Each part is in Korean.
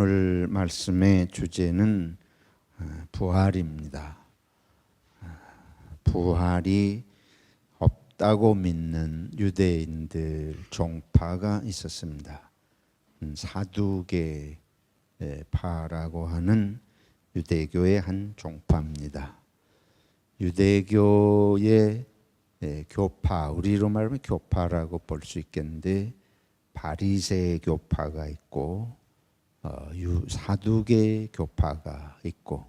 오늘 말씀의 주제는 부활입니다. 부활이 없다고 믿는 유대인들 종파가 있었습니다. 사두개파라고 하는 유대교의 한 종파입니다. 유대교의 교파, 우리로 말하면 교파라고 볼 수 있겠는데 바리새 교파가 있고 사두개 교파가 있고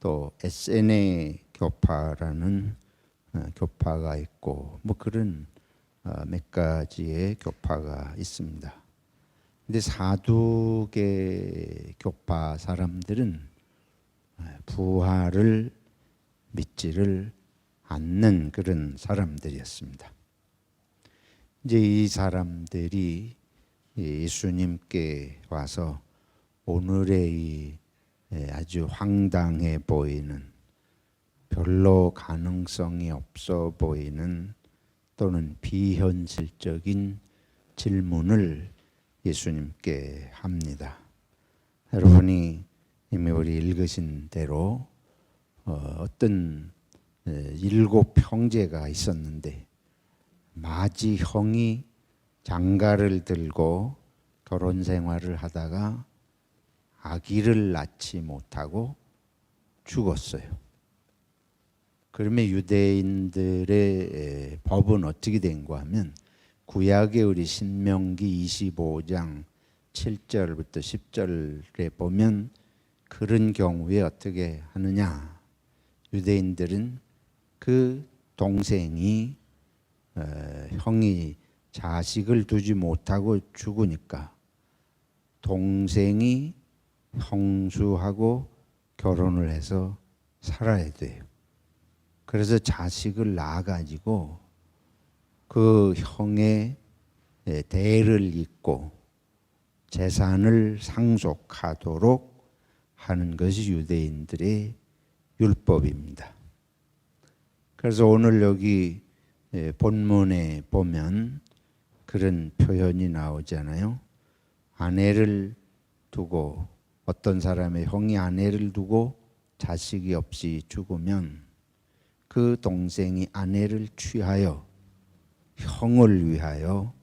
또 에세네 교파라는 교파가 있고 뭐 그런 몇 가지의 교파가 있습니다. 근데 사두개 교파 사람들은 부활을 믿지를 않는 그런 사람들이었습니다. 이제 이 사람들이 예수님께 와서 오늘의 이 아주 황당해 보이는 별로 가능성이 없어 보이는 또는 비현실적인 질문을 예수님께 합니다. 여러분이 이미 우리 읽으신 대로 어떤 7 형제가 있었는데 마지 형이 장가를 들고 결혼 생활을 하다가 아기를 낳지 못하고 죽었어요. 그러면 유대인들의 법은 어떻게 된가 하면 구약의 우리 신명기 25장 7절부터 10절에 보면 그런 경우에 어떻게 하느냐. 유대인들은 그 동생이 형이 자식을 두지 못하고 죽으니까 동생이 형수하고 결혼을 해서 살아야 돼요. 그래서 자식을 낳아가지고 그 형의 대를 잇고 재산을 상속하도록 하는 것이 유대인들의 율법입니다. 그래서 오늘 여기 본문에 보면 그런 표현이 나오잖아요. 아내를 두고 어떤 사람의 형이 아내를 두고 자식이 없이 죽으면 그 동생이 아내를 취하여 형을 위하여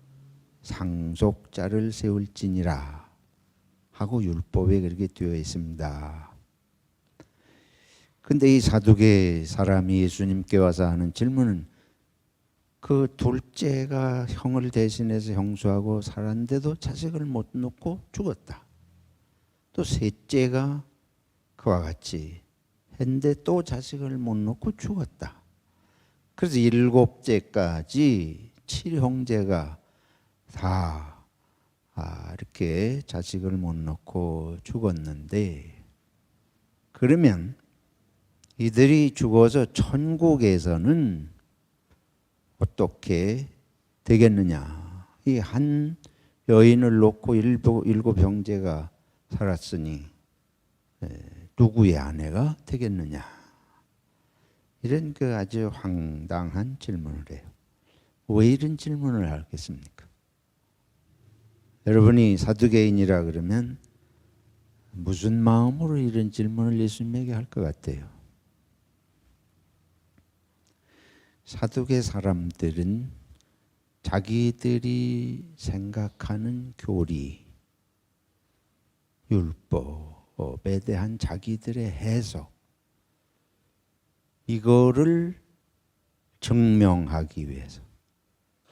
상속자를 세울지니라 하고 율법에 그렇게 되어 있습니다. 근데 이 사두개 사람이 예수님께 와서 하는 질문은 그 둘째가 형을 대신해서 형수하고 살았는데도 자식을 못 놓고 죽었다. 또 셋째가 그와 같이 했는데 또 자식을 못 놓고 죽었다. 그래서 7째까지 7형제가 다 이렇게 자식을 못 놓고 죽었는데 그러면 이들이 죽어서 천국에서는 어떻게 되겠느냐. 이 한 여인을 놓고 7 형제가 살았으니 누구의 아내가 되겠느냐. 이런 그 아주 황당한 질문을 해요. 왜 이런 질문을 하겠습니까? 여러분이 사두개인이라 그러면 무슨 마음으로 이런 질문을 예수님에게 할 것 같아요? 사두개 사람들은 자기들이 생각하는 교리, 율법에 대한 자기들의 해석, 이거를 증명하기 위해서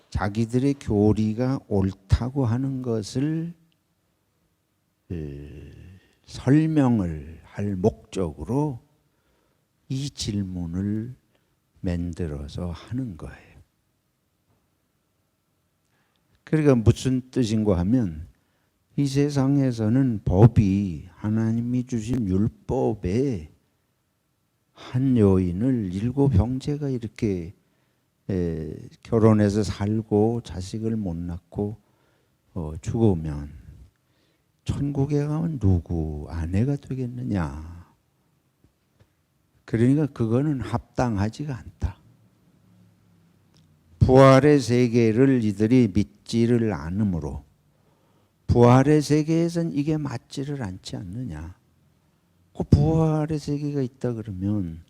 자기들의 교리가 옳다고 하는 것을 설명을 할 목적으로 이 질문을 만들어서 하는 거예요. 그러니까 무슨 뜻인가 하면 이 세상에서는 법이 하나님이 주신 율법에 한 여인을 7 형제가 이렇게 결혼해서 살고 자식을 못 낳고 죽으면 천국에 가면 누구 아내가 되겠느냐. 그러니까 그거는 합당하지가 않다. 부활의 세계를 이들이 믿지를 않으므로 부활의 세계에선 이게 맞지를 않지 않느냐. 그 부활의 세계가 있다 그러면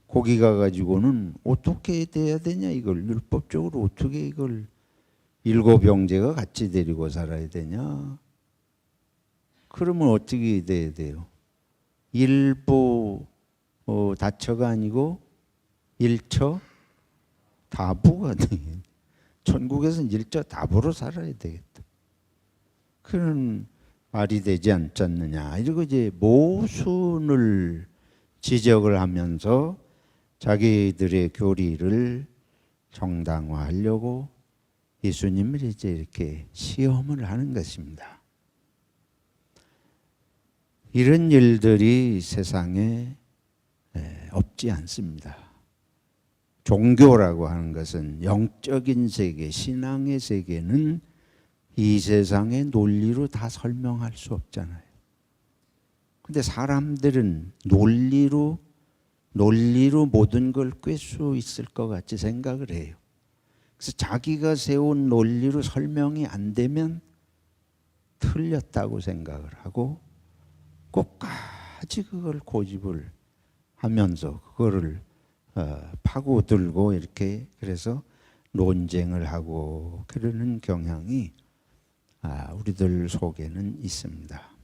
거기 가가지고는 어떻게 돼야 되냐, 이걸 율법적으로 어떻게 이걸 일곱 형제가 같이 데리고 살아야 되냐. 그러면 어떻게 돼야 돼요? 일보 다처가 아니고 일처 다보가 돼. 천국에서는 일처 다보로 살아야 되겠다. 그런 말이 되지 않지 않느냐. 이러고 이제 모순을 지적을 하면서 자기들의 교리를 정당화하려고 예수님을 이제 이렇게 시험을 하는 것입니다. 이런 일들이 세상에 없지 않습니다. 종교라고 하는 것은 영적인 세계, 신앙의 세계는 이 세상의 논리로 다 설명할 수 없잖아요. 근데 사람들은 논리로 모든 걸 꿰 수 있을 것 같이 생각을 해요. 그래서 자기가 세운 논리로 설명이 안 되면 틀렸다고 생각을 하고 끝까지 그걸 고집을 하면서 그거를 파고들고 이렇게 그래서 논쟁을 하고 그러는 경향이 우리들 속에는 있습니다.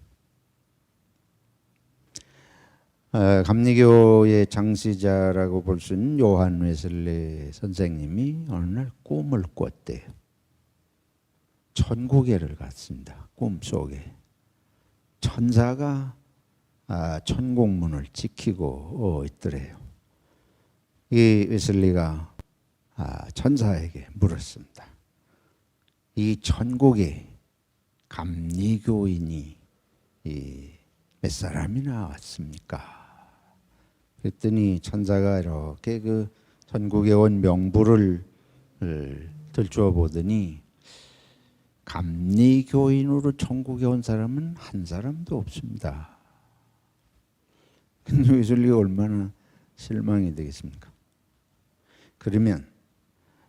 감리교의 창시자라고 볼 수 있는 요한 웨슬리 선생님이 어느 날 꿈을 꿨대요. 천국에를 갔습니다. 꿈속에 천사가 천국문을 지키고 있더래요. 이 웨슬리가 천사에게 물었습니다. 이 천국에 감리교인이 몇 사람이나 왔습니까? 그랬더니 천사가 이렇게 그 천국에 온 명부를 들추어 보더니 감리교인으로 천국에 온 사람은 한 사람도 없습니다. 근데 웨슬리가 얼마나 실망이 되겠습니까? 그러면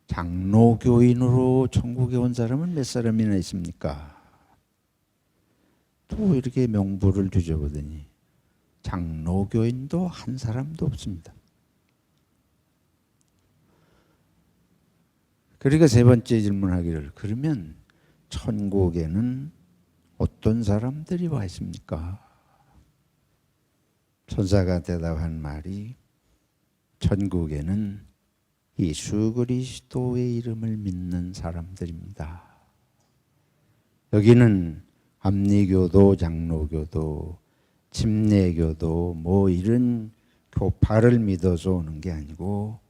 장로교인으로 천국에 온 사람은 몇 사람이나 있습니까? 또 이렇게 명부를 뒤져보더니 장로교인도 한 사람도 없습니다. 그러니까 세 번째 질문하기를, 그러면 천국에는 어떤 사람들이 와 있습니까? 천사가 대답한 말이 천국에는 예수 그리스도의 이름을 믿는 사람들입니다. 여기는 감리교도 장로교도 침례교도 뭐 이런 교파를 믿어서 오는 게 아니고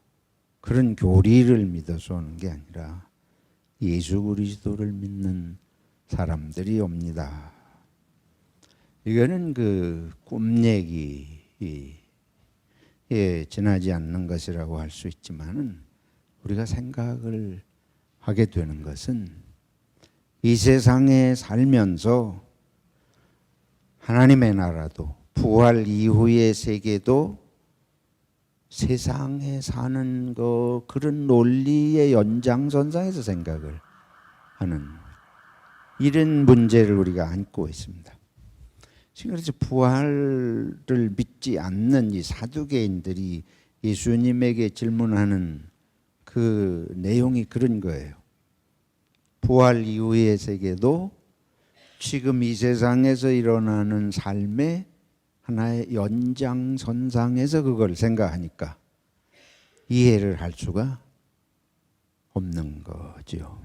그런 교리를 믿어서 오는 게 아니라 예수 그리스도를 믿는 사람들이 옵니다. 이거는 그 꿈 얘기에 지나지 않는 것이라고 할 수 있지만은 우리가 생각을 하게 되는 것은 이 세상에 살면서 하나님의 나라도 부활 이후의 세계도 세상에 사는 그런 논리의 연장선상에서 생각을 하는 이런 문제를 우리가 안고 있습니다. 그래서 부활을 믿지 않는 이 사두개인들이 예수님에게 질문하는 그 내용이 그런 거예요. 부활 이후의 세계도 지금 이 세상에서 일어나는 삶의 하나의 연장선상에서 그걸 생각하니까 이해를 할 수가 없는 거죠.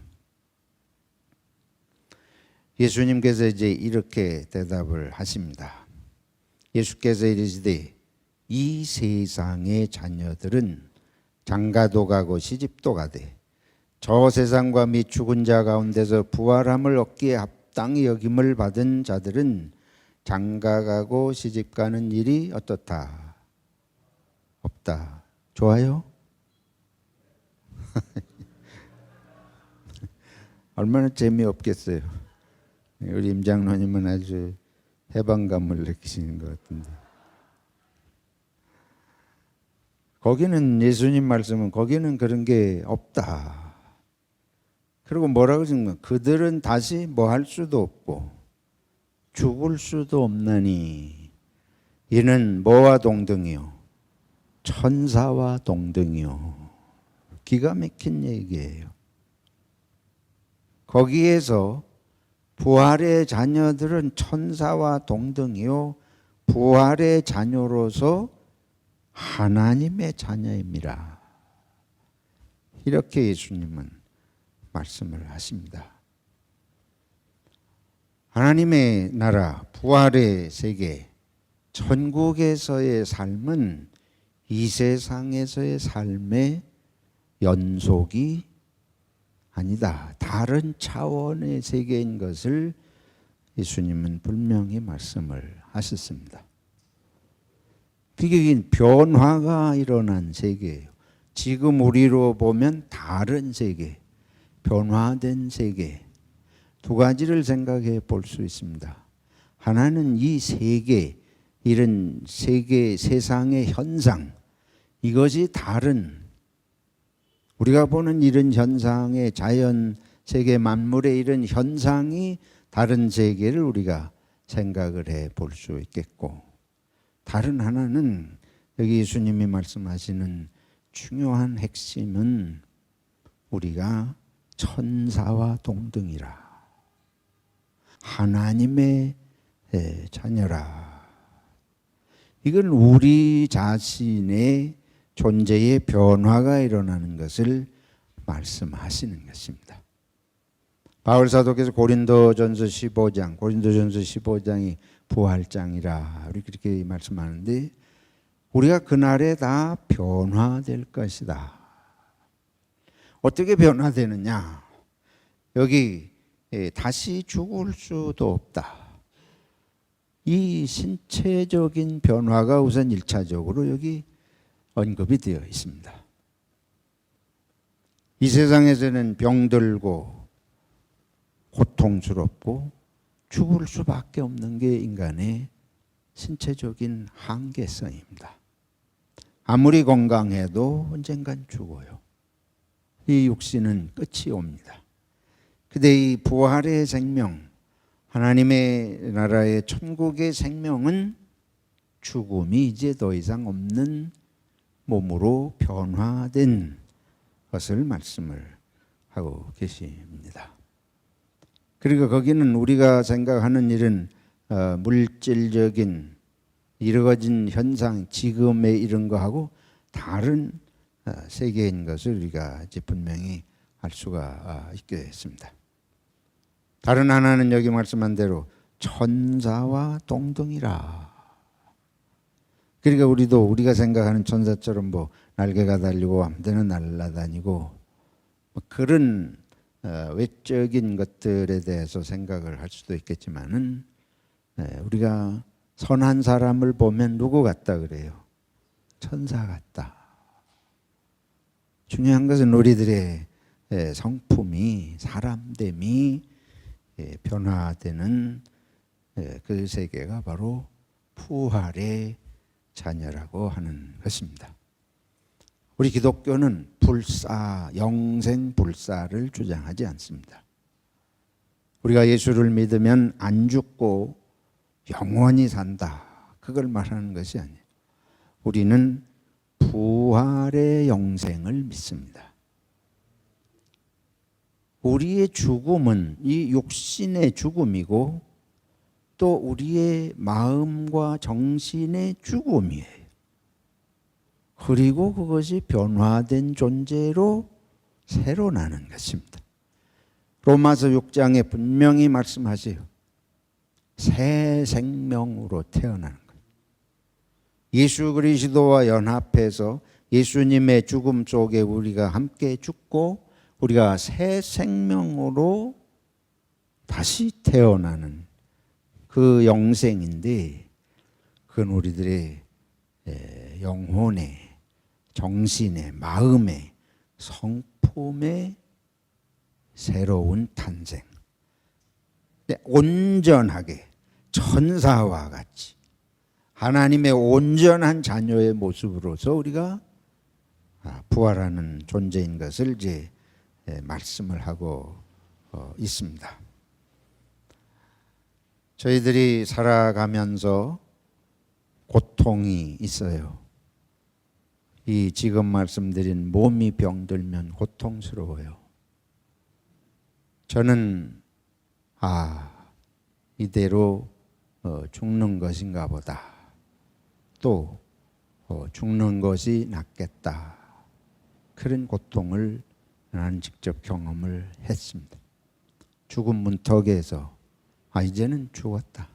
예수님께서 이제 이렇게 대답을 하십니다. 예수께서 이르시되 이 세상의 자녀들은 장가도 가고 시집도 가되 저 세상과 및 죽은 자 가운데서 부활함을 얻기에 합당히 여김을 받은 자들은 장가가고 시집가는 일이 어떻다? 없다. 좋아요? 얼마나 재미없겠어요. 우리 임장로님은 아주 해방감을 느끼시는 것 같은데. 거기는 예수님 말씀은 거기는 그런 게 없다. 그리고 뭐라고 지금 그들은 다시 뭐 할 수도 없고 죽을 수도 없나니 이는 뭐와 동등이요? 천사와 동등이요. 기가 막힌 얘기예요. 거기에서 부활의 자녀들은 천사와 동등이요 부활의 자녀로서 하나님의 자녀입니다. 이렇게 예수님은 말씀을 하십니다. 하나님의 나라, 부활의 세계, 천국에서의 삶은 이 세상에서의 삶의 연속이 아니다. 다른 차원의 세계인 것을 예수님은 분명히 말씀을 하셨습니다. 그게 변화가 일어난 세계예요. 지금 우리로 보면 다른 세계, 변화된 세계. 두 가지를 생각해 볼 수 있습니다. 하나는 이 세계, 이런 세계, 세상의 현상, 이것이 다른, 우리가 보는 이런 현상의 자연, 세계 만물의 이런 현상이 다른 세계를 우리가 생각을 해 볼 수 있겠고, 다른 하나는 여기 예수님이 말씀하시는 중요한 핵심은 우리가 천사와 동등이라. 하나님의 자녀라. 이건 우리 자신의 존재의 변화가 일어나는 것을 말씀하시는 것입니다. 바울 사도께서 고린도전서 15장이 부활장이라 우리 그렇게 말씀하는데, 우리가 그날에 다 변화될 것이다. 어떻게 변화되느냐? 여기 다시 죽을 수도 없다. 이 신체적인 변화가 우선 1차적으로 여기 언급이 되어 있습니다. 이 세상에서는 병들고 고통스럽고 죽을 수밖에 없는 게 인간의 신체적인 한계성입니다. 아무리 건강해도 언젠간 죽어요. 이 육신은 끝이 옵니다. 근데 이 부활의 생명, 하나님의 나라의 천국의 생명은 죽음이 이제 더 이상 없는 몸으로 변화된 것을 말씀을 하고 계십니다. 그리고 거기는 우리가 생각하는 이런 물질적인 이루어진 현상, 지금의 이런 거하고 다른 세계인 것을 우리가 이제 분명히 알 수가 있게 됐습니다. 다른 하나는 여기 말씀한 대로 천사와 동등이라. 그러니까 우리가 생각하는 천사처럼 뭐 날개가 달리고 아무데나 날아다니고 뭐 그런 외적인 것들에 대해서 생각을 할 수도 있겠지만은, 우리가 선한 사람을 보면 누구 같다 그래요? 천사 같다. 중요한 것은 우리들의 성품이, 사람됨이 변화되는 그 세계가 바로 부활의 자녀라고 하는 것입니다. 우리 기독교는 불사, 영생 불사를 주장하지 않습니다. 우리가 예수를 믿으면 안 죽고 영원히 산다, 그걸 말하는 것이 아니에요. 우리는 부활의 영생을 믿습니다. 우리의 죽음은 이 육신의 죽음이고 또 우리의 마음과 정신의 죽음이에요. 그리고 그것이 변화된 존재로 새로 나는 것입니다. 로마서 6장에 분명히 말씀하세요. 새 생명으로 태어나는 것. 예수 그리스도와 연합해서 예수님의 죽음 속에 우리가 함께 죽고 우리가 새 생명으로 다시 태어나는 그 영생인데, 그건 우리들의 영혼의, 정신의, 마음의, 성품의 새로운 탄생. 온전하게 천사와 같이 하나님의 온전한 자녀의 모습으로서 우리가 부활하는 존재인 것을 이제 말씀을 하고 있습니다. 저희들이 살아가면서 고통이 있어요. 이 지금 말씀드린 몸이 병들면 고통스러워요. 저는 이대로 죽는 것인가 보다. 또 죽는 것이 낫겠다. 그런 고통을 나는 직접 경험을 했습니다. 죽음 문턱에서 이제는 죽었다.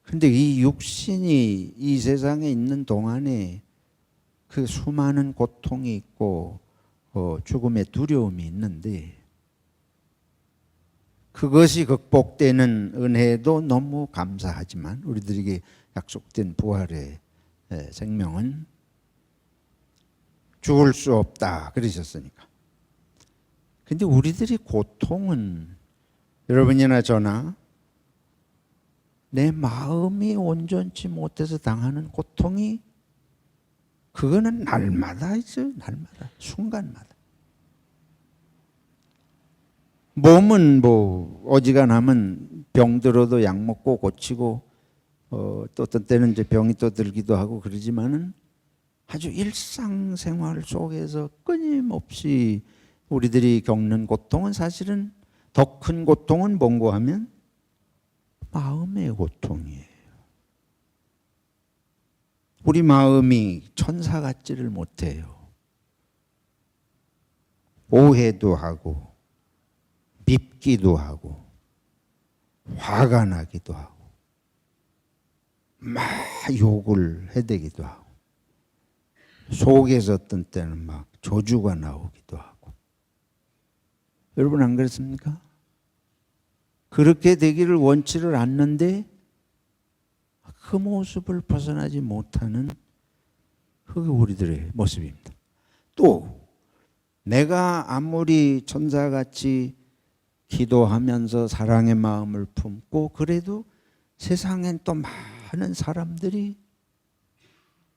그런데 이 육신이 이 세상에 있는 동안에 그 수많은 고통이 있고 죽음의 두려움이 있는데 그것이 극복되는 은혜도 너무 감사하지만 우리들에게 약속된 부활의 생명은 죽을 수 없다 그러셨으니까. 근데 우리들이 고통은 여러분이나 저나 내 마음이 온전치 못해서 당하는 고통이 그거는 날마다 있어요. 날마다 순간마다. 몸은 뭐 어지간하면 병들어도 약 먹고 고치고 또 어떤 때는 이제 병이 또 들기도 하고 그러지만은 아주 일상생활 속에서 끊임없이 우리들이 겪는 고통은 사실은 더 큰 고통은 뭔고 하면 마음의 고통이에요. 우리 마음이 천사 같지를 못해요. 오해도 하고 밉기도 하고 화가 나기도 하고 막 욕을 해대기도 하고 속에서 어떤 때는 막 저주가 나오기도 하고. 여러분 안 그렇습니까? 그렇게 되기를 원치를 않는데 그 모습을 벗어나지 못하는 그게 우리들의 모습입니다. 또 내가 아무리 천사같이 기도하면서 사랑의 마음을 품고 그래도 세상엔 또 많은 사람들이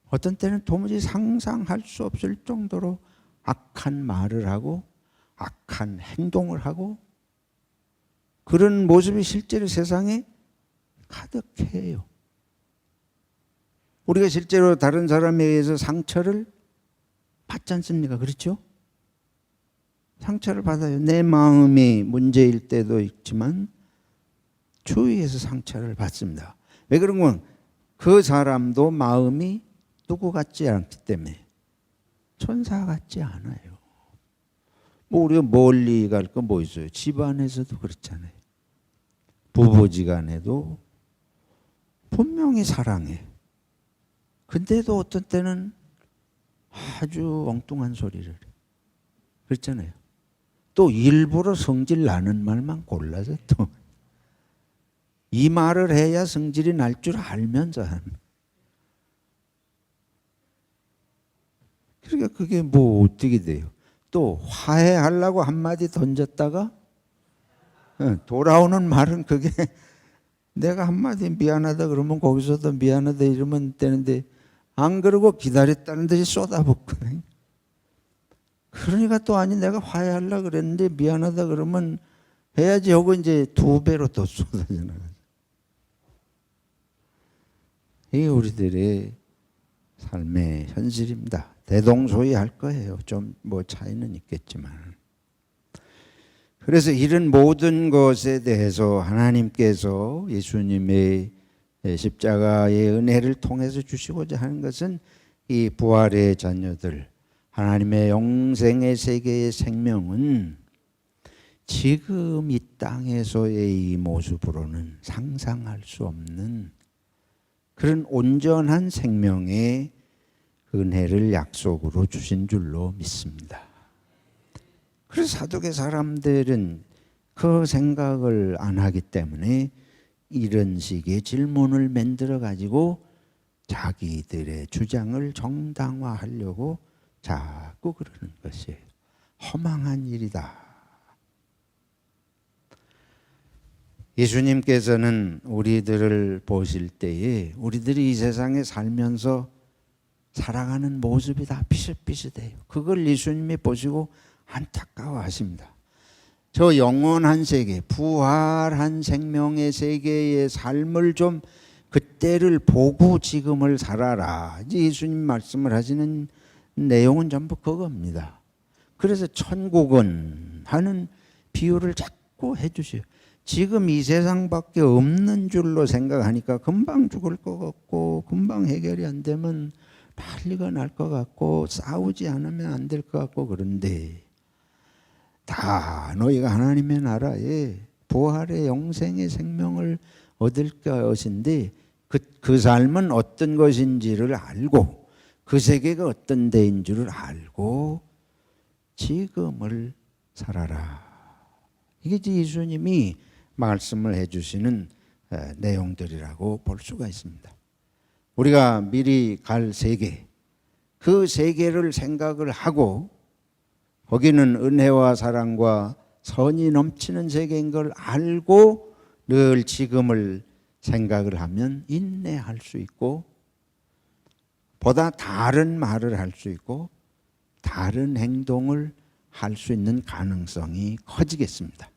어떤 때는 도무지 상상할 수 없을 정도로 악한 말을 하고 악한 행동을 하고 그런 모습이 실제로 세상에 가득해요. 우리가 실제로 다른 사람에 의해서 상처를 받지 않습니까? 그렇죠? 상처를 받아요. 내 마음이 문제일 때도 있지만 주위에서 상처를 받습니다. 왜 그런 건 그 사람도 마음이 누구 같지 않기 때문에 천사 같지 않아요. 뭐 우리가 멀리 갈 거 뭐 있어요? 집안에서도 그렇잖아요. 부부지간에도 분명히 사랑해. 근데도 어떤 때는 아주 엉뚱한 소리를 해. 그렇잖아요. 또 일부러 성질 나는 말만 골라서 또 이 말을 해야 성질이 날 줄 알면서 하는. 그러니까 그게 뭐 어떻게 돼요? 또 화해하려고 한마디 던졌다가 돌아오는 말은 그게 내가 한마디 미안하다 그러면 거기서도 미안하다 이러면 되는데 안 그러고 기다렸다는 듯이 쏟아붓거든요. 그러니까 또 아니 내가 화해하려고 그랬는데 미안하다 그러면 해야지 하고 이제 2배로 더 쏟아져 나가죠. 이게 우리들의 삶의 현실입니다. 대동소이할 거예요. 좀 뭐 차이는 있겠지만. 그래서 이런 모든 것에 대해서 하나님께서 예수님의 십자가의 은혜를 통해서 주시고자 하는 것은 이 부활의 자녀들, 하나님의 영생의 세계의 생명은 지금 이 땅에서의 이 모습으로는 상상할 수 없는 그런 온전한 생명의 은혜를 약속으로 주신 줄로 믿습니다. 그래서 사독의 사람들은 그 생각을 안 하기 때문에 이런 식의 질문을 만들어 가지고 자기들의 주장을 정당화하려고 자꾸 그러는 것이에요. 허망한 일이다. 예수님께서는 우리들을 보실 때에 우리들이 이 세상에 살면서 살아가는 모습이 다 비슷비슷해요. 그걸 예수님이 보시고 안타까워하십니다. 저 영원한 세계, 부활한 생명의 세계의 삶을 좀 그때를 보고 지금을 살아라. 이제 예수님 말씀을 하시는 내용은 전부 그겁니다. 그래서 천국은 하는 비유를 자꾸 해주세요. 지금 이 세상밖에 없는 줄로 생각하니까 금방 죽을 것 같고, 금방 해결이 안 되면 난리가 날 것 같고, 싸우지 않으면 안 될 것 같고, 그런데 다 너희가 하나님의 나라에 부활의 영생의 생명을 얻을 것인데, 그 삶은 어떤 것인지를 알고, 그 세계가 어떤 데인 줄을 알고 지금을 살아라. 이게 예수님이 말씀을 해주시는 내용들이라고 볼 수가 있습니다. 우리가 미리 갈 세계, 그 세계를 생각을 하고 거기는 은혜와 사랑과 선이 넘치는 세계인 걸 알고 늘 지금을 생각을 하면 인내할 수 있고, 보다 다른 말을 할 수 있고 다른 행동을 할 수 있는 가능성이 커지겠습니다.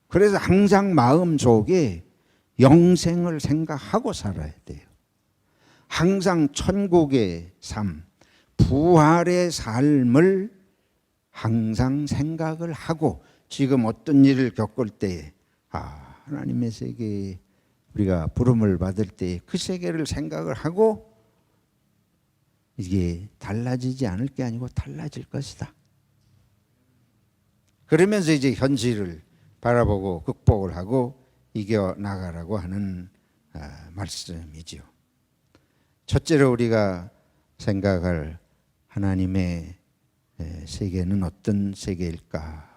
그래서 항상 마음속에 영생을 생각하고 살아야 돼요. 항상 천국의 삶, 부활의 삶을 항상 생각을 하고, 지금 어떤 일을 겪을 때에 하나님의 세계에 우리가 부름을 받을 때 그 세계를 생각을 하고, 이게 달라지지 않을 게 아니고 달라질 것이다. 그러면서 이제 현실을 바라보고 극복을 하고 이겨나가라고 하는 말씀이지요. 첫째로 우리가 생각할 하나님의 세계는 어떤 세계일까?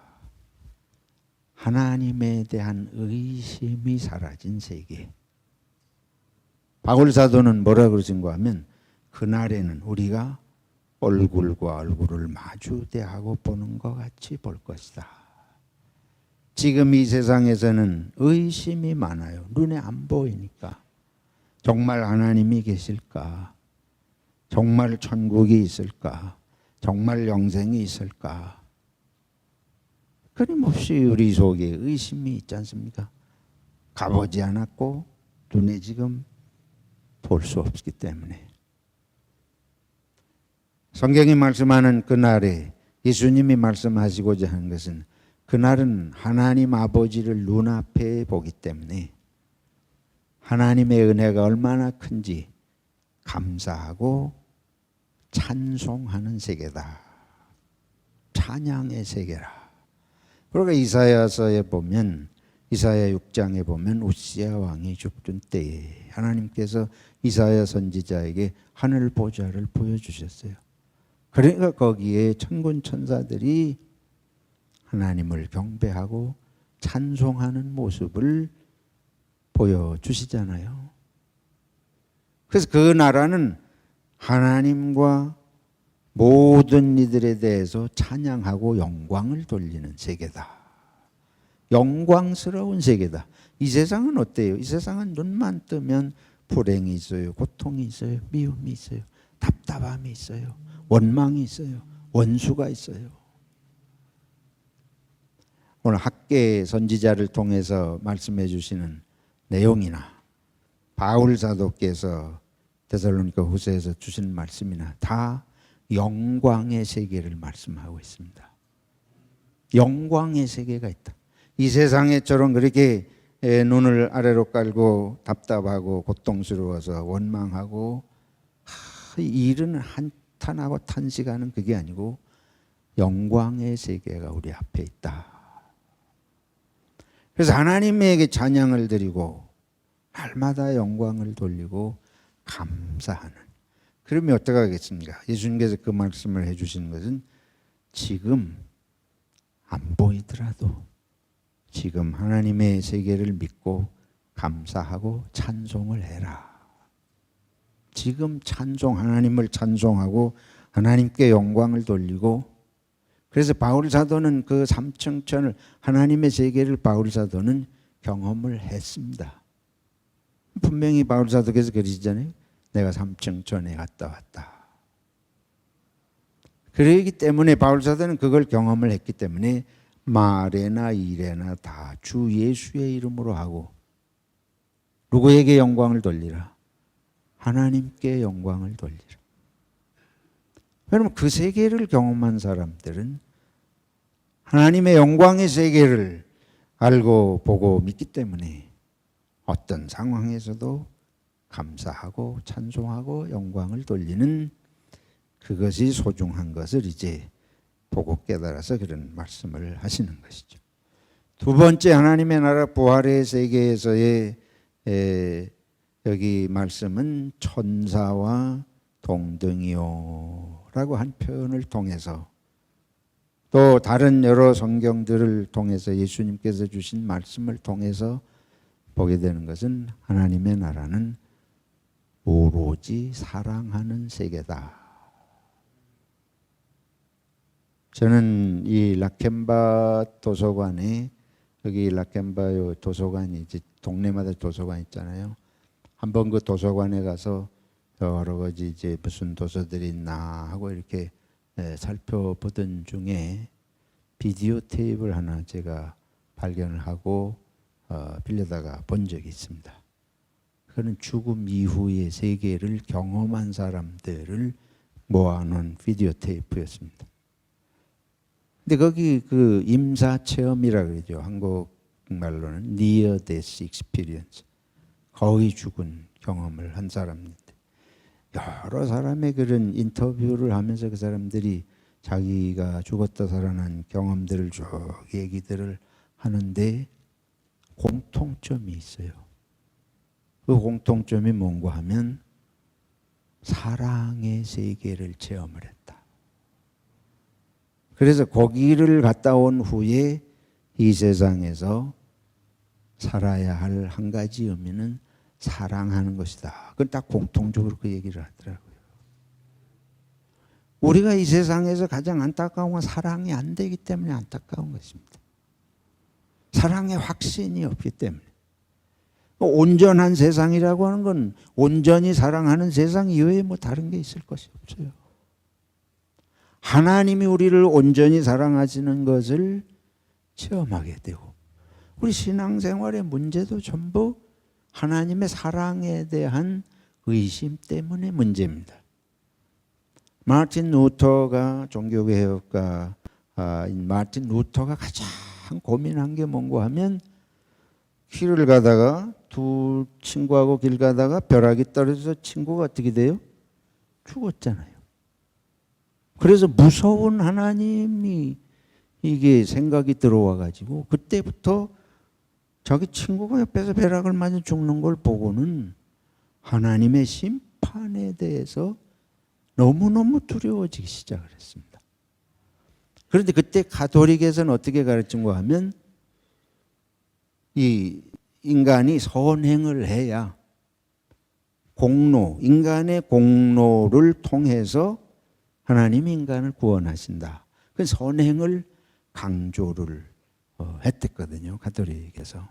하나님에 대한 의심이 사라진 세계. 바울 사도는 뭐라 그러신가 하면, 그날에는 우리가 얼굴과 얼굴을 마주 대하고 보는 것 같이 볼 것이다. 지금 이 세상에서는 의심이 많아요. 눈에 안 보이니까. 정말 하나님이 계실까? 정말 천국이 있을까? 정말 영생이 있을까? 끊임없이 우리 속에 의심이 있지 않습니까? 가보지 않았고 눈에 지금 볼 수 없기 때문에. 성경이 말씀하는 그날에 예수님이 말씀하시고자 하는 것은, 그날은 하나님 아버지를 눈앞에 보기 때문에 하나님의 은혜가 얼마나 큰지 감사하고 찬송하는 세계다. 찬양의 세계라. 그러니까 이사야서에 보면, 이사야 6장에 보면 우시야 왕이 죽던 때에 하나님께서 이사야 선지자에게 하늘 보좌를 보여주셨어요. 그러니까 거기에 천군 천사들이 하나님을 경배하고 찬송하는 모습을 보여주시잖아요. 그래서 그 나라는 하나님과 모든 이들에 대해서 찬양하고 영광을 돌리는 세계다. 영광스러운 세계다. 이 세상은 어때요? 이 세상은 눈만 뜨면 불행이 있어요. 고통이 있어요. 미움이 있어요. 답답함이 있어요. 원망이 있어요. 원수가 있어요. 오늘 학계 선지자를 통해서 말씀해 주시는 내용이나 바울 사도께서 데살로니가 후서에서 주신 말씀이나 다 영광의 세계를 말씀하고 있습니다. 영광의 세계가 있다. 이 세상에처럼 그렇게 눈을 아래로 깔고 답답하고 고통스러워서 원망하고 일은 한탄하고 탄식하는 그게 아니고 영광의 세계가 우리 앞에 있다. 그래서 하나님에게 찬양을 드리고 날마다 영광을 돌리고 감사하는. 그러면 어떻게 하겠습니까? 예수님께서 그 말씀을 해주시는 것은 지금 안 보이더라도 지금 하나님의 세계를 믿고 감사하고 찬송을 해라. 지금 하나님을 찬송하고 하나님께 영광을 돌리고, 그래서 바울 사도는 그 삼층천을, 하나님의 세계를 바울 사도는 경험을 했습니다. 분명히 바울 사도께서 그러시잖아요. 내가 삼층천에 갔다 왔다. 그러기 때문에 바울 사도는 그걸 경험을 했기 때문에 말에나 일에나 다 주 예수의 이름으로 하고 누구에게 영광을 돌리라? 하나님께 영광을 돌리라. 여러분 그 세계를 경험한 사람들은 하나님의 영광의 세계를 알고 보고 믿기 때문에 어떤 상황에서도 감사하고 찬송하고 영광을 돌리는 그것이 소중한 것을 이제 보고 깨달아서 그런 말씀을 하시는 것이죠. 두 번째 하나님의 나라 부활의 세계에서의 여기 말씀은 천사와 동등이요 라고 한 표현을 통해서 또 다른 여러 성경들을 통해서 예수님께서 주신 말씀을 통해서 보게 되는 것은 하나님의 나라는 오로지 사랑하는 세계다. 저는 이 라켄바 도서관에 여기 라켄바 도서관이 이제 동네마다 도서관 있잖아요. 한번 그 도서관에 가서 여러 가지 이제 무슨 도서들이 있나 하고 이렇게 살펴보던 중에 비디오 테이프를 하나 제가 발견을 하고 빌려다가 본 적이 있습니다. 그는 죽음 이후의 세계를 경험한 사람들을 모아놓은 비디오 테이프였습니다. 근데 거기 그 임사 체험이라 그러죠. 한국말로는 Near Death Experience. 거의 죽은 경험을 한 사람인데 여러 사람의 그런 인터뷰를 하면서 그 사람들이 자기가 죽었다 살아난 경험들을 쭉 얘기들을 하는데 공통점이 있어요. 그 공통점이 뭔가 하면 사랑의 세계를 체험을 했다. 그래서 거기를 갔다 온 후에 이 세상에서 살아야 할 한 가지 의미는 사랑하는 것이다. 그건 딱 공통적으로 그 얘기를 하더라고요. 우리가 이 세상에서 가장 안타까운 건 사랑이 안 되기 때문에 안타까운 것입니다. 사랑의 확신이 없기 때문에. 온전한 세상이라고 하는 건 온전히 사랑하는 세상 이외에 뭐 다른 게 있을 것이 없어요. 하나님이 우리를 온전히 사랑하시는 것을 체험하게 되고 우리 신앙생활의 문제도 전부 하나님의 사랑에 대한 의심 때문에 문제입니다. 마틴 루터가 종교개혁가인 마틴 루터가 가장 고민한 게 뭔가 하면 길을 가다가 두 친구하고 길 가다가 벼락이 떨어져서 친구가 어떻게 돼요? 죽었잖아요. 그래서 무서운 하나님이 이게 생각이 들어와 가지고 그때부터 자기 친구가 옆에서 벼락을 맞아 죽는 걸 보고는 하나님의 심판에 대해서 너무너무 두려워지기 시작을 했습니다. 그런데 그때 가톨릭에서는 어떻게 가르친가 하면 이 인간이 선행을 해야 공로, 인간의 공로를 통해서 하나님이 인간을 구원하신다. 그 선행을 강조를 했댔거든요. 가톨릭에서.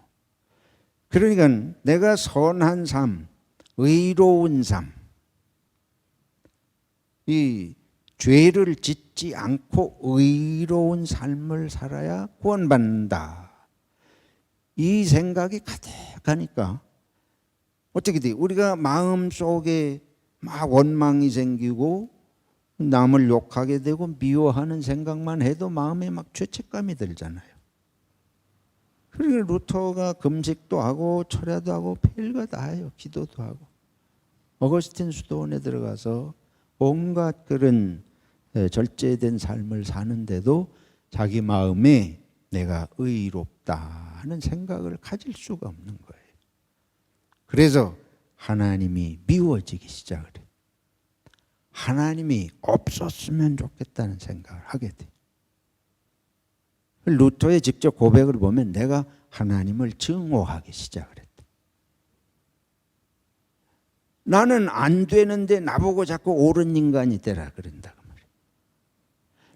그러니까 내가 선한 삶, 의로운 삶, 이 죄를 짓지 않고 의로운 삶을 살아야 구원받는다. 이 생각이 가득하니까 어떻게 돼? 우리가 마음속에 막 원망이 생기고 남을 욕하게 되고 미워하는 생각만 해도 마음에 막 죄책감이 들잖아요. 그러니까 루터가 금식도 하고 철야도 하고 별거 다 해요. 기도도 하고. 어거스틴 수도원에 들어가서 온갖 그런 절제된 삶을 사는데도 자기 마음에 내가 의롭다 하는 생각을 가질 수가 없는 거예요. 그래서 하나님이 미워지기 시작을 해요. 하나님이 없었으면 좋겠다는 생각을 하게 돼. 루터의 직접 고백을 보면 내가 하나님을 증오하기 시작을 했다. 나는 안 되는데 나보고 자꾸 옳은 인간이 되라 그런다.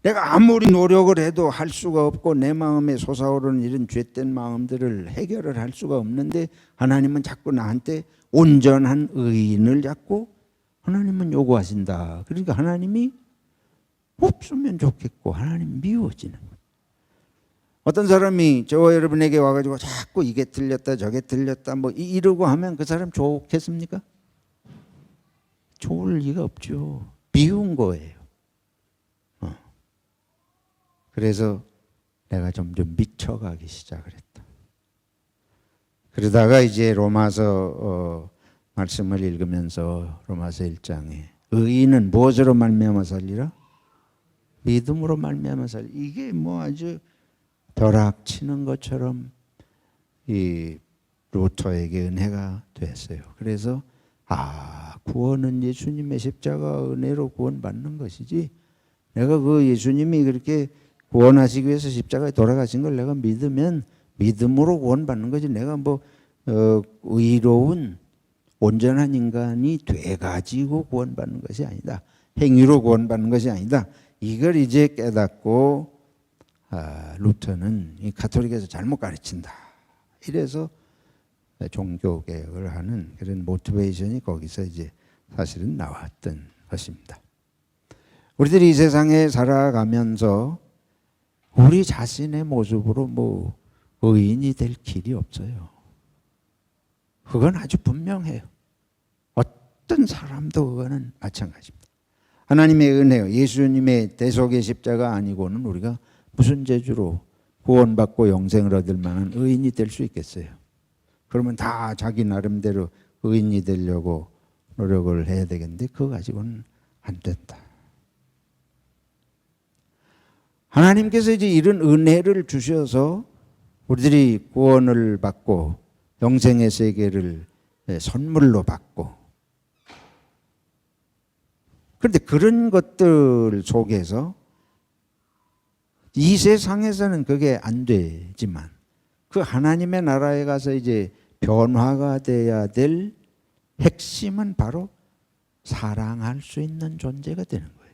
내가 아무리 노력을 해도 할 수가 없고 내 마음에 솟아오르는 이런 죄된 마음들을 해결을 할 수가 없는데 하나님은 자꾸 나한테 온전한 의인을 자꾸 하나님은 요구하신다. 그러니까 하나님이 없으면 좋겠고 하나님 미워지는 거예요. 어떤 사람이 저와 여러분에게 와가지고 자꾸 이게 틀렸다 저게 틀렸다 뭐 이러고 하면 그 사람 좋겠습니까? 좋을 리가 없죠. 비운 거예요. 그래서 내가 점점 미쳐가기 시작을 했다. 그러다가 이제 로마서 말씀을 읽으면서 로마서 1장에 의인은 무엇으로 말미암아 살리라? 믿음으로 말미암아 살리라. 이게 뭐 아주 벼락치는 것처럼 이 루터에게 은혜가 됐어요. 그래서 구원은 예수님의 십자가 은혜로 구원받는 것이지 내가 그 예수님이 그렇게 구원하시기 위해서 십자가에 돌아가신 걸 내가 믿으면 믿음으로 구원받는 거지 내가 뭐 의로운 온전한 인간이 돼가지고 구원받는 것이 아니다. 행위로 구원받는 것이 아니다. 이걸 이제 깨닫고 루터는 이 가톨릭에서 잘못 가르친다. 이래서 종교개혁을 하는 그런 모티베이션이 거기서 이제 사실은 나왔던 것입니다. 우리들이 이 세상에 살아가면서 우리 자신의 모습으로 뭐 의인이 될 길이 없어요. 그건 아주 분명해요. 어떤 사람도 그거는 마찬가지입니다. 하나님의 은혜요. 예수님의 대속의 십자가 아니고는 우리가 무슨 재주로 구원받고 영생을 얻을 만한 의인이 될 수 있겠어요? 그러면 다 자기 나름대로 의인이 되려고 노력을 해야 되겠는데 그거 가지고는 안 된다. 하나님께서 이제 이런 은혜를 주셔서 우리들이 구원을 받고 영생의 세계를 선물로 받고 그런데 그런 것들 속에서 이 세상에서는 그게 안 되지만 그 하나님의 나라에 가서 이제 변화가 돼야 될 핵심은 바로 사랑할 수 있는 존재가 되는 거예요.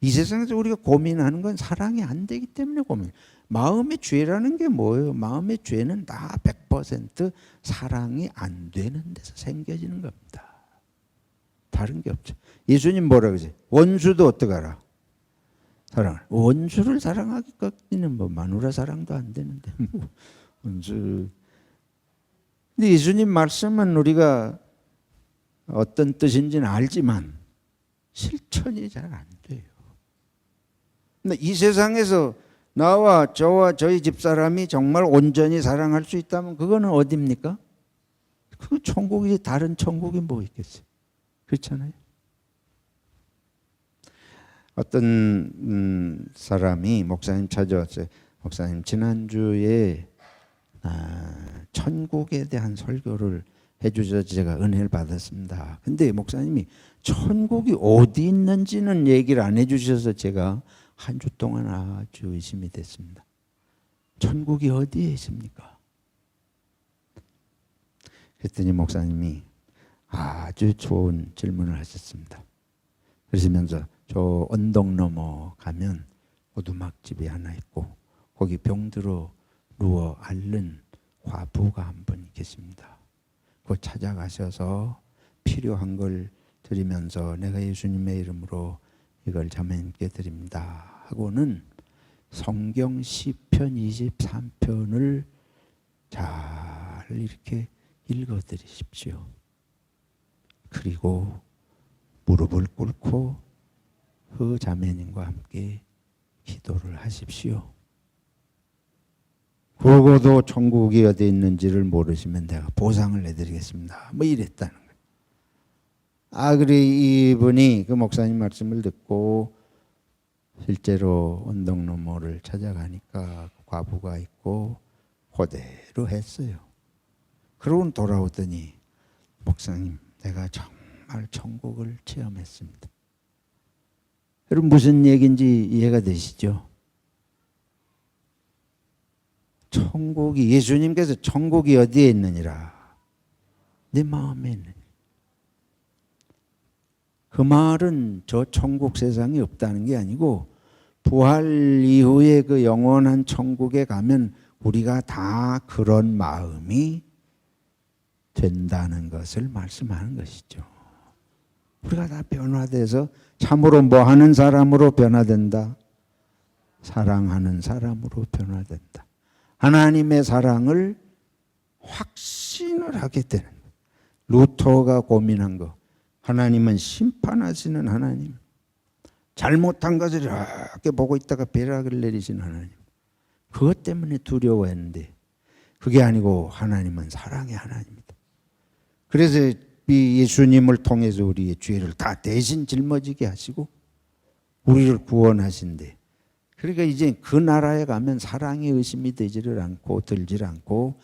이 세상에서 우리가 고민하는 건 사랑이 안 되기 때문에 고민. 마음의 죄라는 게 뭐예요? 마음의 죄는 다 100% 사랑이 안 되는 데서 생겨지는 겁니다. 다른 게 없죠. 예수님 뭐라 그러지? 원수도 어떡하라? 사랑을. 원수를 사랑하기까지는 뭐 마누라 사랑도 안 되는데 뭐 원수. 근데 예수님 말씀은 우리가 어떤 뜻인지는 알지만 실천이 잘 안 돼요. 근데 이 세상에서 나와 저와 저희 집사람이 정말 온전히 사랑할 수 있다면 그거는 어디입니까? 그 천국이지 다른 천국이 뭐 있겠어요? 그렇잖아요. 어떤 사람이 목사님 찾아왔어요. 목사님 지난주에 천국에 대한 설교를 해주셔서 제가 은혜를 받았습니다. 근데 목사님이 천국이 어디 있는지는 얘기를 안 해주셔서 제가 한 주 동안 아주 의심이 됐습니다. 천국이 어디에 있습니까? 그랬더니 목사님이 아주 좋은 질문을 하셨습니다. 그러시면서 저 언덕 넘어 가면 오두막집이 하나 있고 거기 병들어 누워 앓는 과부가 한 분 계십니다. 그거 찾아가셔서 필요한 걸 드리면서 내가 예수님의 이름으로 이걸 자매님께 드립니다 하고는 성경 시편 23편을 잘 이렇게 읽어드리십시오. 그리고 무릎을 꿇고 그 자매님과 함께 기도를 하십시오. 그러고도 천국이 어디 있는지를 모르시면 내가 보상을 내드리겠습니다. 뭐 이랬다는 거예요. 그래 이분이 그 목사님 말씀을 듣고 실제로 언덕 너머를 찾아가니까 과부가 있고 그대로 했어요. 그러고 돌아오더니 목사님 내가 정말 천국을 체험했습니다. 여러분 무슨 얘기인지 이해가 되시죠? 천국이 예수님께서 천국이 어디에 있느니라? 내 마음에 있느니라. 그 말은 저 천국 세상이 없다는 게 아니고 부활 이후에 그 영원한 천국에 가면 우리가 다 그런 마음이 된다는 것을 말씀하는 것이죠. 우리가 다 변화돼서 참으로 뭐 하는 사람으로 변화된다. 사랑하는 사람으로 변화된다. 하나님의 사랑을 확신을 하게 되는 거예요. 루터가 고민한 거, 하나님은 심판하시는 하나님, 잘못한 것을 이렇게 보고 있다가 벼락을 내리시는 하나님, 그것 때문에 두려워했는데 그게 아니고 하나님은 사랑의 하나님이다. 그래서 이 예수님을 통해서 우리의 죄를 다 대신 짊어지게 하시고 우리를 구원하신대. 그러니까 이제 그 나라에 가면 사랑의 의심이 되지를 않고 들지를 않고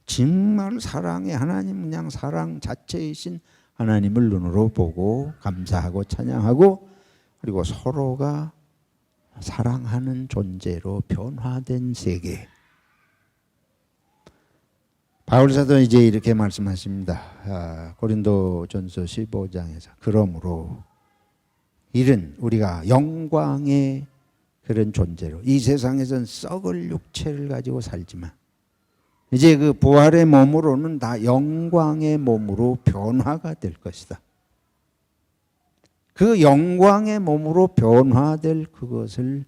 정말 사랑의 하나님, 그냥 사랑 자체이신 하나님을 눈으로 보고 감사하고 찬양하고 그리고 서로가 사랑하는 존재로 변화된 세계. 바울사도 이제 이렇게 말씀하십니다. 고린도전서 15장에서 그러므로 이는 우리가 영광의 그런 존재로 이 세상에선 썩을 육체를 가지고 살지만 이제 그 부활의 몸으로는 다 영광의 몸으로 변화가 될 것이다. 그 영광의 몸으로 변화될 그것을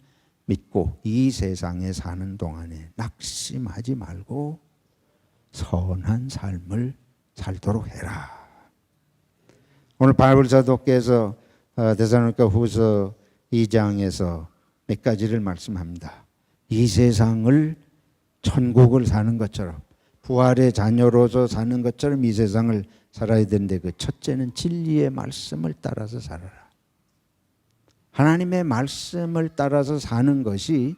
믿고 이 세상에 사는 동안에 낙심하지 말고 선한 삶을 살도록 해라. 오늘 바울 사도께서 데살로니가 후서 2장에서 몇 가지를 말씀합니다. 이 세상을 천국을 사는 것처럼 부활의 자녀로서 사는 것처럼 이 세상을 살아야 되는데 그 첫째는 진리의 말씀을 따라서 살아라. 하나님의 말씀을 따라서 사는 것이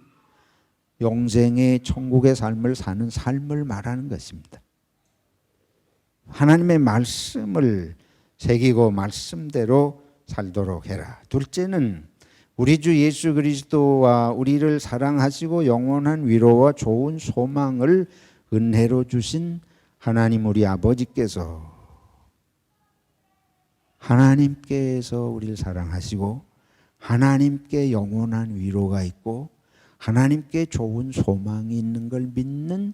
영생의 천국의 삶을 사는 삶을 말하는 것입니다. 하나님의 말씀을 새기고 말씀대로 살도록 해라. 둘째는 우리 주 예수 그리스도와 우리를 사랑하시고 영원한 위로와 좋은 소망을 은혜로 주신 하나님 우리 아버지께서 우리를 사랑하시고 하나님께 영원한 위로가 있고 하나님께 좋은 소망이 있는 걸 믿는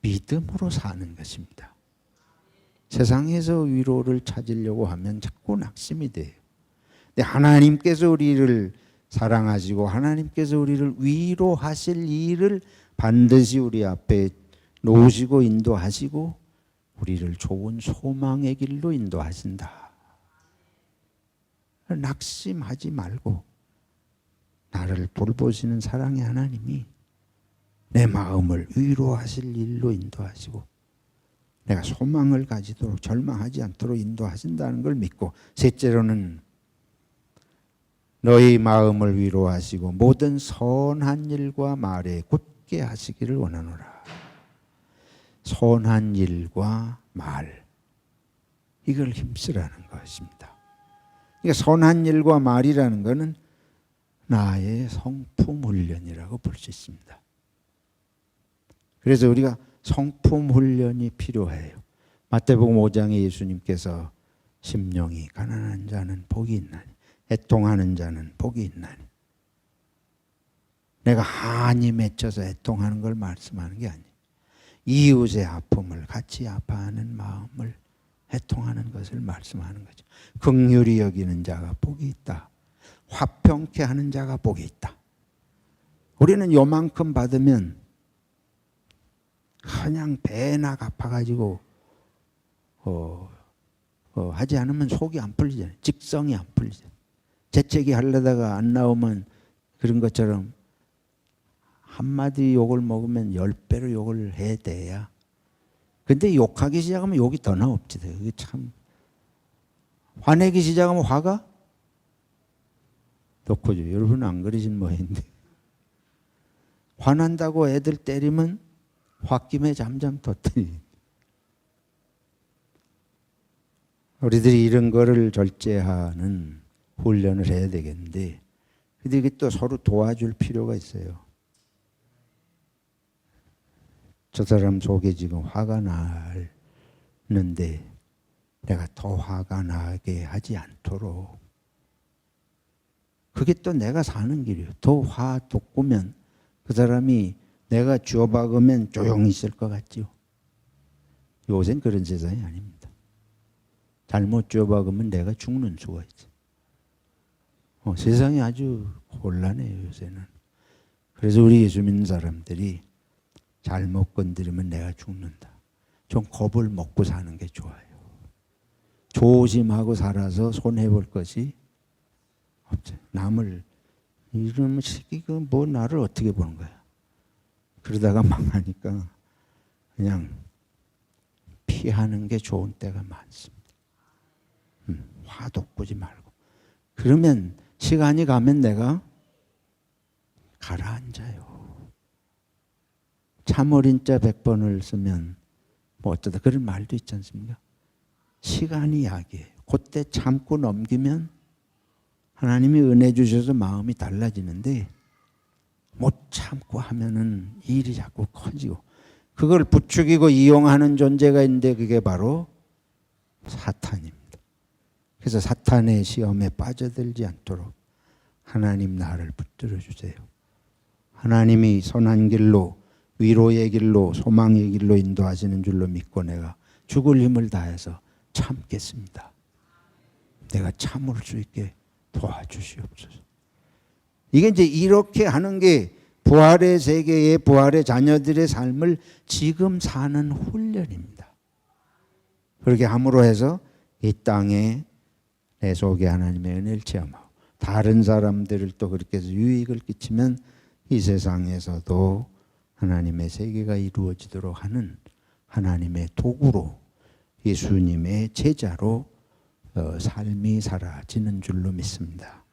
믿음으로 사는 것입니다. 세상에서 위로를 찾으려고 하면 자꾸 낙심이 돼요. 근데 하나님께서 우리를 사랑하시고 하나님께서 우리를 위로하실 일을 반드시 우리 앞에 놓으시고 인도하시고 우리를 좋은 소망의 길로 인도하신다. 낙심하지 말고 나를 돌보시는 사랑의 하나님이 내 마음을 위로하실 일로 인도하시고 내가 소망을 가지도록 절망하지 않도록 인도하신다는 걸 믿고, 셋째로는 너희 마음을 위로하시고 모든 선한 일과 말에 굳게 하시기를 원하노라. 선한 일과 말, 이걸 힘쓰라는 것입니다. 그러니까 선한 일과 말이라는 것은 나의 성품 훈련이라고 볼 수 있습니다. 그래서 우리가 성품 훈련이 필요해요. 마태복음 5장에 예수님께서 심령이 가난한 자는 복이 있나니 애통하는 자는 복이 있나니, 내가 한이 맺혀서 애통하는 걸 말씀하는 게 아니에요. 이웃의 아픔을 같이 아파하는 마음을 애통하는 것을 말씀하는 거죠. 긍휼히 여기는 자가 복이 있다. 화평케 하는 자가 복이 있다. 우리는 요만큼 받으면 그냥 배나 갚아가지고 하지 않으면 속이 안 풀리잖아요. 직성이 안 풀리잖아요. 재채기 하려다가 안 나오면 그런 것처럼 한마디 욕을 먹으면 10배로 욕을 해야 돼야. 근데 욕하기 시작하면 욕이 더 나옵니다. 그게 참. 화내기 시작하면 화가 더 커져요. 여러분 안 그러신 모양인데. 화난다고 애들 때리면 홧김에 잠잠 뒀더니. 우리들이 이런 거를 절제하는 훈련을 해야 되겠는데, 근데 이게 또 서로 도와줄 필요가 있어요. 저 사람 속에 지금 화가 나는데 내가 더 화가 나게 하지 않도록, 그게 또 내가 사는 길이에요. 더 화 돋구면 그 사람이 내가 쥐어박으면 조용히 있을 것 같지요. 요새는 그런 세상이 아닙니다. 잘못 쥐어박으면 내가 죽는 수가 있어요. 세상이 아주 곤란해요, 요새는. 그래서 우리 예수 믿는 사람들이 잘못 건드리면 내가 죽는다. 좀 겁을 먹고 사는 게 좋아요. 조심하고 살아서 손해볼 것이 없죠. 남을 이러면 이거 뭐 나를 어떻게 보는 거야. 그러다가 망하니까 그냥 피하는 게 좋은 때가 많습니다. 화 돋구지 말고. 그러면 시간이 가면 내가 가라앉아요. 참어린자 100번을 쓰면 뭐 어쩌다 그런 말도 있지 않습니까? 시간이 약이에요. 그때 참고 넘기면 하나님이 은혜 주셔서 마음이 달라지는데 못 참고 하면은 일이 자꾸 커지고 그걸 부추기고 이용하는 존재가 있는데 그게 바로 사탄입니다. 그래서 사탄의 시험에 빠져들지 않도록 하나님 나를 붙들어 주세요. 하나님이 선한 길로 위로의 길로 소망의 길로 인도하시는 줄로 믿고 내가 죽을 힘을 다해서 참겠습니다. 내가 참을 수 있게 도와주시옵소서. 이게 이제 이렇게 하는 게 부활의 세계의 부활의 자녀들의 삶을 지금 사는 훈련입니다. 그렇게 함으로 해서 이 땅에 내 속에 하나님의 은혜를 체험하고 다른 사람들을 또 그렇게 해서 유익을 끼치면 이 세상에서도 하나님의 세계가 이루어지도록 하는 하나님의 도구로 예수님의 제자로 삶이 사라지는 줄로 믿습니다.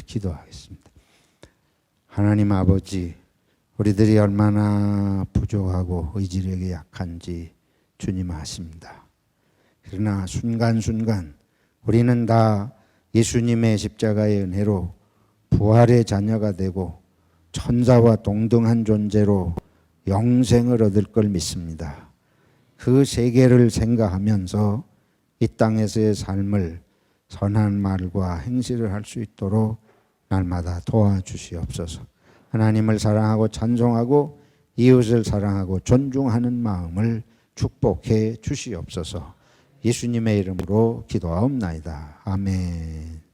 기도하겠습니다. 하나님 아버지, 우리들이 얼마나 부족하고 의지력이 약한지 주님 아십니다. 그러나 순간순간 우리는 다 예수님의 십자가의 은혜로 부활의 자녀가 되고 천사와 동등한 존재로 영생을 얻을 걸 믿습니다. 그 세계를 생각하면서 이 땅에서의 삶을 선한 말과 행실을 할 수 있도록 날마다 도와주시옵소서. 하나님을 사랑하고 찬송하고 이웃을 사랑하고 존중하는 마음을 축복해 주시옵소서. 예수님의 이름으로 기도하옵나이다. 아멘.